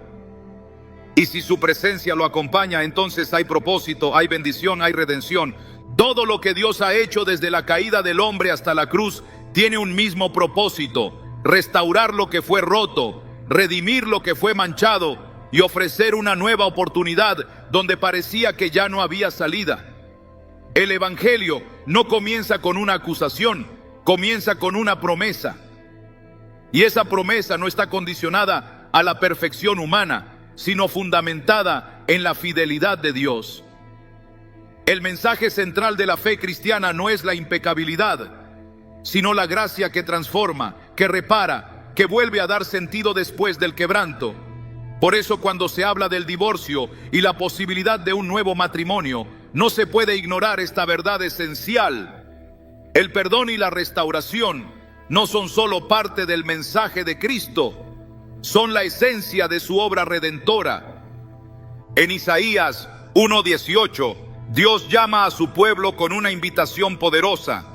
Y si su presencia lo acompaña, entonces hay propósito, hay bendición, hay redención. Todo lo que Dios ha hecho desde la caída del hombre hasta la cruz tiene un mismo propósito: restaurar lo que fue roto, redimir lo que fue manchado y ofrecer una nueva oportunidad donde parecía que ya no había salida. El Evangelio no comienza con una acusación, comienza con una promesa. Y esa promesa no está condicionada a la perfección humana, sino fundamentada en la fidelidad de Dios. El mensaje central de la fe cristiana no es la impecabilidad, sino la gracia que transforma, que repara, que vuelve a dar sentido después del quebranto. Por eso, cuando se habla del divorcio y la posibilidad de un nuevo matrimonio, no se puede ignorar esta verdad esencial. El perdón y la restauración no son solo parte del mensaje de Cristo, son la esencia de su obra redentora. En Isaías 1:18, Dios llama a su pueblo con una invitación poderosa.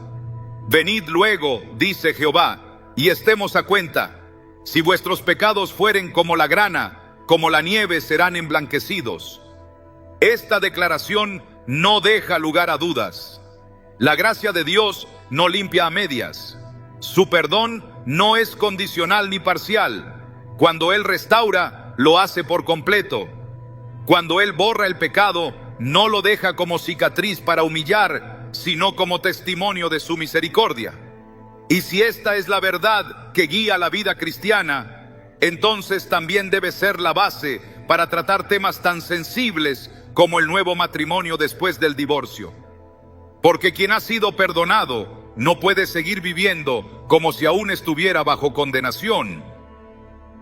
Venid luego, dice Jehová, y estemos a cuenta. Si vuestros pecados fueren como la grana, como la nieve serán emblanquecidos. Esta declaración no deja lugar a dudas. La gracia de Dios no limpia a medias. Su perdón no es condicional ni parcial. Cuando Él restaura, lo hace por completo. Cuando Él borra el pecado, no lo deja como cicatriz para humillar, sino como testimonio de su misericordia. Y si esta es la verdad que guía la vida cristiana, entonces también debe ser la base para tratar temas tan sensibles como el nuevo matrimonio después del divorcio. Porque quien ha sido perdonado no puede seguir viviendo como si aún estuviera bajo condenación.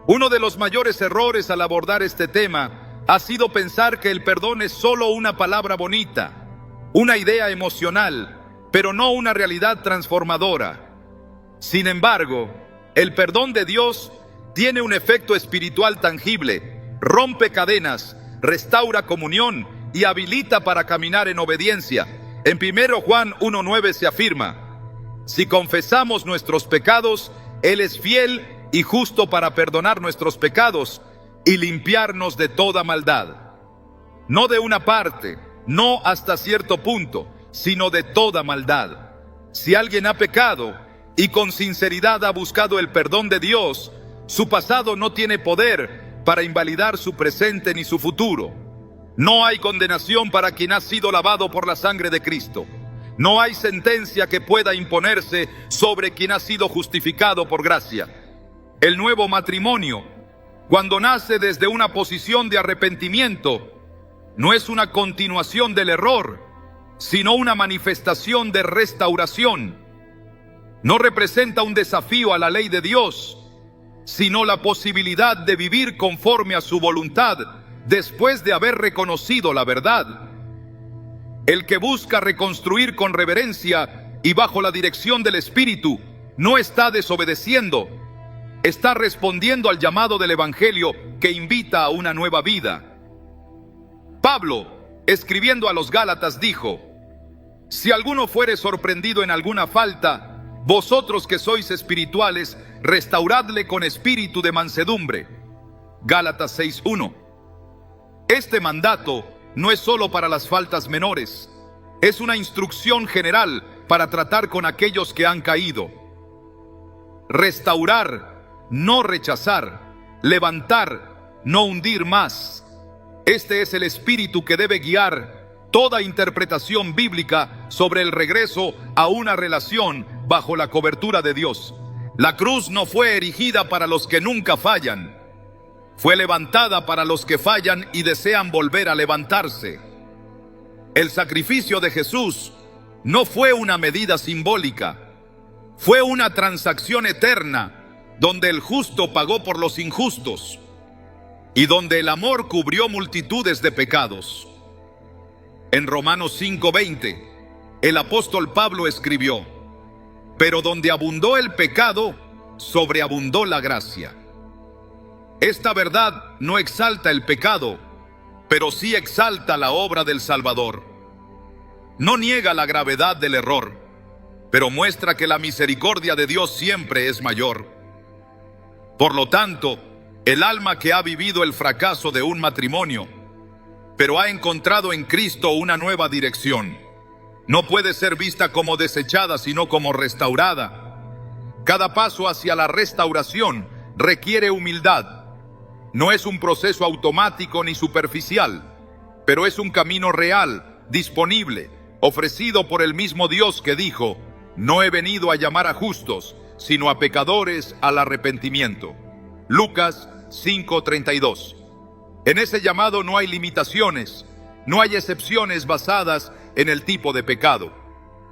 Uno de los mayores errores al abordar este tema ha sido pensar que el perdón es solo una palabra bonita, una idea emocional, pero no una realidad transformadora. Sin embargo, el perdón de Dios tiene un efecto espiritual tangible, rompe cadenas, restaura comunión y habilita para caminar en obediencia. En 1 Juan 1:9 se afirma: si confesamos nuestros pecados, Él es fiel y justo para perdonar nuestros pecados y limpiarnos de toda maldad. No de una parte, no hasta cierto punto, sino de toda maldad. Si alguien ha pecado y con sinceridad ha buscado el perdón de Dios, su pasado no tiene poder para invalidar su presente ni su futuro. No hay condenación para quien ha sido lavado por la sangre de Cristo. No hay sentencia que pueda imponerse sobre quien ha sido justificado por gracia. El nuevo matrimonio, cuando nace desde una posición de arrepentimiento, no es una continuación del error, sino una manifestación de restauración. No representa un desafío a la ley de Dios, sino la posibilidad de vivir conforme a su voluntad después de haber reconocido la verdad. El que busca reconstruir con reverencia y bajo la dirección del Espíritu no está desobedeciendo, está respondiendo al llamado del Evangelio que invita a una nueva vida. Pablo, escribiendo a los Gálatas, dijo: si alguno fuere sorprendido en alguna falta, vosotros que sois espirituales, restauradle con espíritu de mansedumbre. Gálatas 6:1. Este mandato no es solo para las faltas menores, es una instrucción general para tratar con aquellos que han caído. Restaurar, no rechazar; levantar, no hundir más; Este es el espíritu que debe guiar toda interpretación bíblica sobre el regreso a una relación bajo la cobertura de Dios. La cruz no fue erigida para los que nunca fallan. Fue levantada para los que fallan y desean volver a levantarse. El sacrificio de Jesús no fue una medida simbólica. Fue una transacción eterna donde el justo pagó por los injustos y donde el amor cubrió multitudes de pecados. En Romanos 5:20, el apóstol Pablo escribió: pero donde abundó el pecado, sobreabundó la gracia. Esta verdad no exalta el pecado, pero sí exalta la obra del Salvador. No niega la gravedad del error, pero muestra que la misericordia de Dios siempre es mayor. Por lo tanto, el alma que ha vivido el fracaso de un matrimonio, pero ha encontrado en Cristo una nueva dirección, no puede ser vista como desechada, sino como restaurada. Cada paso hacia la restauración requiere humildad. No es un proceso automático ni superficial, pero es un camino real, disponible, ofrecido por el mismo Dios que dijo: no he venido a llamar a justos, sino a pecadores al arrepentimiento. Lucas 5:32. En ese llamado no hay limitaciones, no hay excepciones basadas en el tipo de pecado.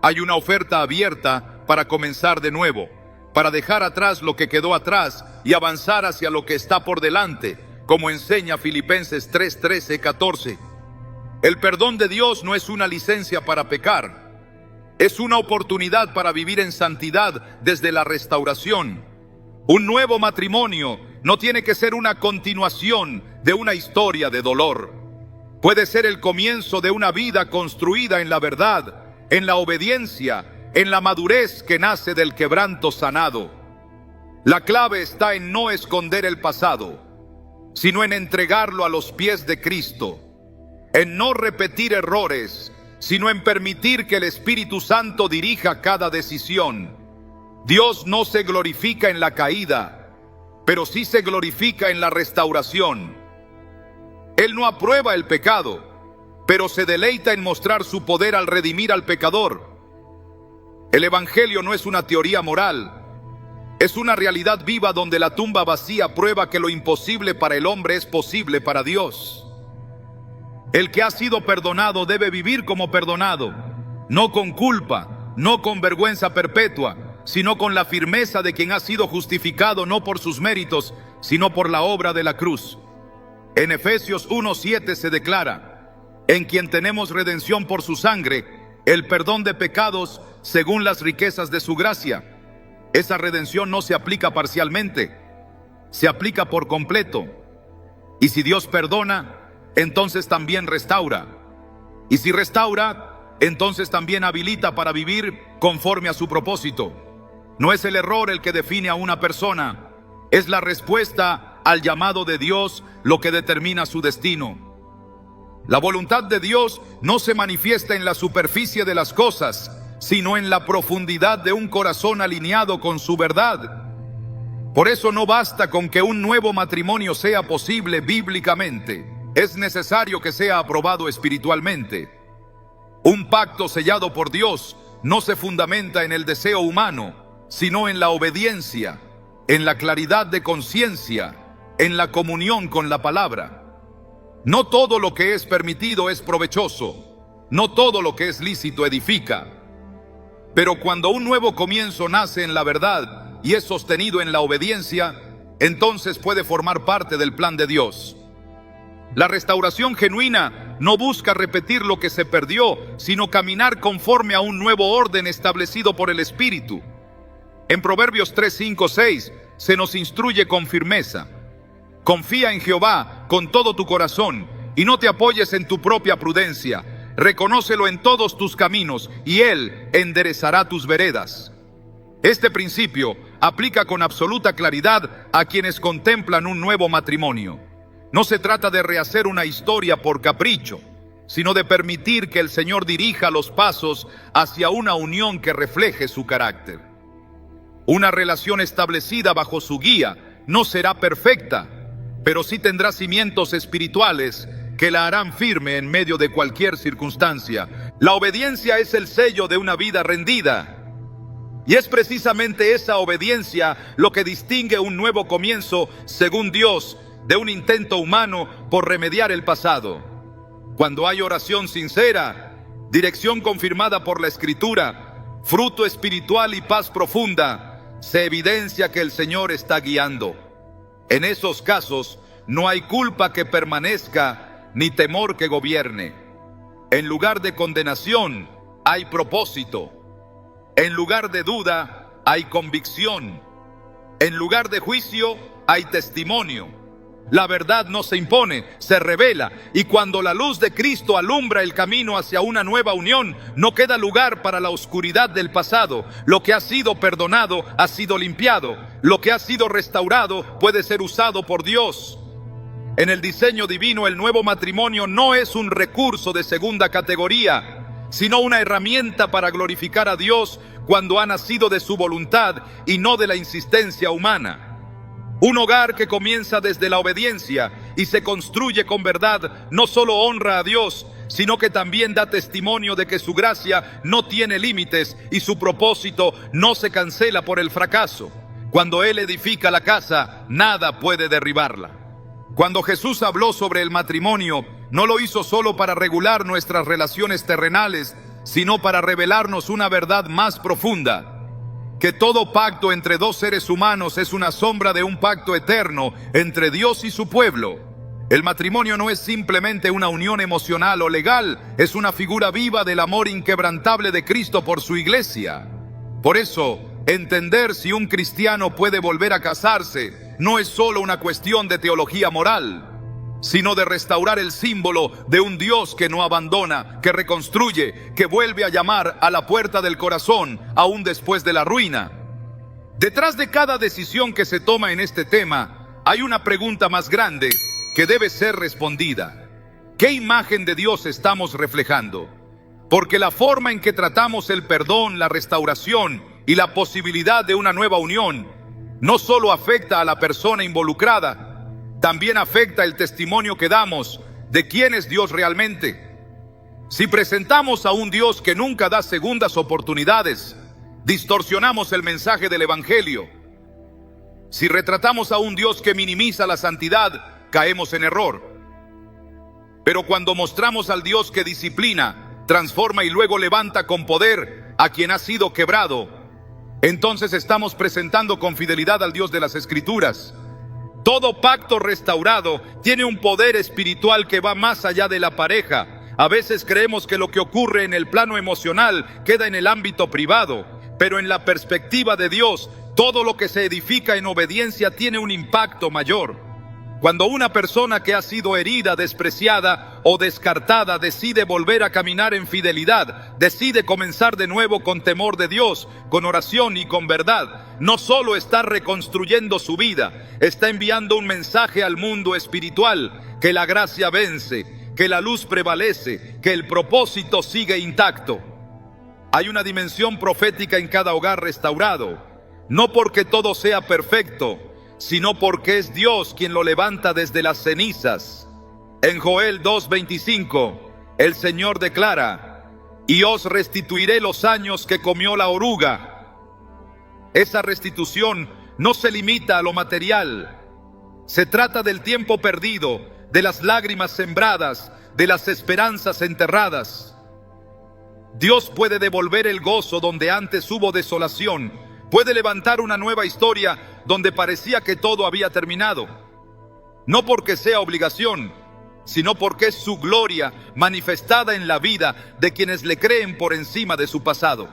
Hay una oferta abierta para comenzar de nuevo, para dejar atrás lo que quedó atrás y avanzar hacia lo que está por delante, como enseña Filipenses 3:13-14. El perdón de Dios no es una licencia para pecar, es una oportunidad para vivir en santidad desde la restauración. Un nuevo matrimonio no tiene que ser una continuación de una historia de dolor. Puede ser el comienzo de una vida construida en la verdad, en la obediencia, en la madurez que nace del quebranto sanado. La clave está en no esconder el pasado, sino en entregarlo a los pies de Cristo, en no repetir errores, sino en permitir que el Espíritu Santo dirija cada decisión. Dios no se glorifica en la caída, pero sí se glorifica en la restauración. Él no aprueba el pecado, pero se deleita en mostrar su poder al redimir al pecador. El Evangelio no es una teoría moral, es una realidad viva donde la tumba vacía prueba que lo imposible para el hombre es posible para Dios. El que ha sido perdonado debe vivir como perdonado, no con culpa, no con vergüenza perpetua, sino con la firmeza de quien ha sido justificado no por sus méritos, sino por la obra de la cruz. En Efesios 1:7 se declara: en quien tenemos redención por su sangre, el perdón de pecados según las riquezas de su gracia. Esa redención no se aplica parcialmente, se aplica por completo. Y si Dios perdona, entonces también restaura. Y si restaura, entonces también habilita para vivir conforme a su propósito. No es el error el que define a una persona, es la respuesta al llamado de Dios lo que determina su destino. La voluntad de Dios no se manifiesta en la superficie de las cosas, sino en la profundidad de un corazón alineado con su verdad. Por eso no basta con que un nuevo matrimonio sea posible bíblicamente, es necesario que sea aprobado espiritualmente. Un pacto sellado por Dios no se fundamenta en el deseo humano, sino en la obediencia, en la claridad de conciencia, en la comunión con la palabra. No todo lo que es permitido es provechoso, no todo lo que es lícito edifica. Pero cuando un nuevo comienzo nace en la verdad y es sostenido en la obediencia, entonces puede formar parte del plan de Dios. La restauración genuina no busca repetir lo que se perdió, sino caminar conforme a un nuevo orden establecido por el Espíritu. En Proverbios 3:5-6 se nos instruye con firmeza: confía en Jehová con todo tu corazón y no te apoyes en tu propia prudencia. Reconócelo en todos tus caminos y Él enderezará tus veredas. Este principio aplica con absoluta claridad a quienes contemplan un nuevo matrimonio. No se trata de rehacer una historia por capricho, sino de permitir que el Señor dirija los pasos hacia una unión que refleje su carácter. Una relación establecida bajo su guía no será perfecta, pero sí tendrá cimientos espirituales que la harán firme en medio de cualquier circunstancia. La obediencia es el sello de una vida rendida. Y es precisamente esa obediencia lo que distingue un nuevo comienzo, según Dios, de un intento humano por remediar el pasado. Cuando hay oración sincera, dirección confirmada por la Escritura, fruto espiritual y paz profunda, se evidencia que el Señor está guiando. En esos casos, no hay culpa que permanezca, ni temor que gobierne. En lugar de condenación, hay propósito. En lugar de duda, hay convicción. En lugar de juicio, hay testimonio. La verdad no se impone, se revela, y cuando la luz de Cristo alumbra el camino hacia una nueva unión, no queda lugar para la oscuridad del pasado. Lo que ha sido perdonado ha sido limpiado. Lo que ha sido restaurado puede ser usado por Dios. En el diseño divino, el nuevo matrimonio no es un recurso de segunda categoría, sino una herramienta para glorificar a Dios cuando ha nacido de su voluntad y no de la insistencia humana. Un hogar que comienza desde la obediencia y se construye con verdad no solo honra a Dios, sino que también da testimonio de que su gracia no tiene límites y su propósito no se cancela por el fracaso. Cuando Él edifica la casa, nada puede derribarla. Cuando Jesús habló sobre el matrimonio, no lo hizo solo para regular nuestras relaciones terrenales, sino para revelarnos una verdad más profunda: que todo pacto entre dos seres humanos es una sombra de un pacto eterno entre Dios y su pueblo. El matrimonio no es simplemente una unión emocional o legal, es una figura viva del amor inquebrantable de Cristo por su iglesia. Por eso, entender si un cristiano puede volver a casarse no es solo una cuestión de teología moral, sino de restaurar el símbolo de un Dios que no abandona, que reconstruye, que vuelve a llamar a la puerta del corazón aún después de la ruina. Detrás de cada decisión que se toma en este tema, hay una pregunta más grande que debe ser respondida. ¿Qué imagen de Dios estamos reflejando? Porque la forma en que tratamos el perdón, la restauración y la posibilidad de una nueva unión no solo afecta a la persona involucrada, también afecta el testimonio que damos de quién es Dios realmente. Si presentamos a un Dios que nunca da segundas oportunidades, distorsionamos el mensaje del Evangelio. Si retratamos a un Dios que minimiza la santidad, caemos en error. Pero cuando mostramos al Dios que disciplina, transforma y luego levanta con poder a quien ha sido quebrado, entonces estamos presentando con fidelidad al Dios de las Escrituras. Todo pacto restaurado tiene un poder espiritual que va más allá de la pareja. A veces creemos que lo que ocurre en el plano emocional queda en el ámbito privado, pero en la perspectiva de Dios, todo lo que se edifica en obediencia tiene un impacto mayor. Cuando una persona que ha sido herida, despreciada o descartada decide volver a caminar en fidelidad, decide comenzar de nuevo con temor de Dios, con oración y con verdad, no solo está reconstruyendo su vida, está enviando un mensaje al mundo espiritual: que la gracia vence, que la luz prevalece, que el propósito sigue intacto. Hay una dimensión profética en cada hogar restaurado, no porque todo sea perfecto, sino porque es Dios quien lo levanta desde las cenizas. En Joel 2:25, el Señor declara: y os restituiré los años que comió la oruga. Esa restitución no se limita a lo material. Se trata del tiempo perdido, de las lágrimas sembradas, de las esperanzas enterradas. Dios puede devolver el gozo donde antes hubo desolación. Puede levantar una nueva historia donde parecía que todo había terminado. No porque sea obligación, sino porque es su gloria manifestada en la vida de quienes le creen por encima de su pasado.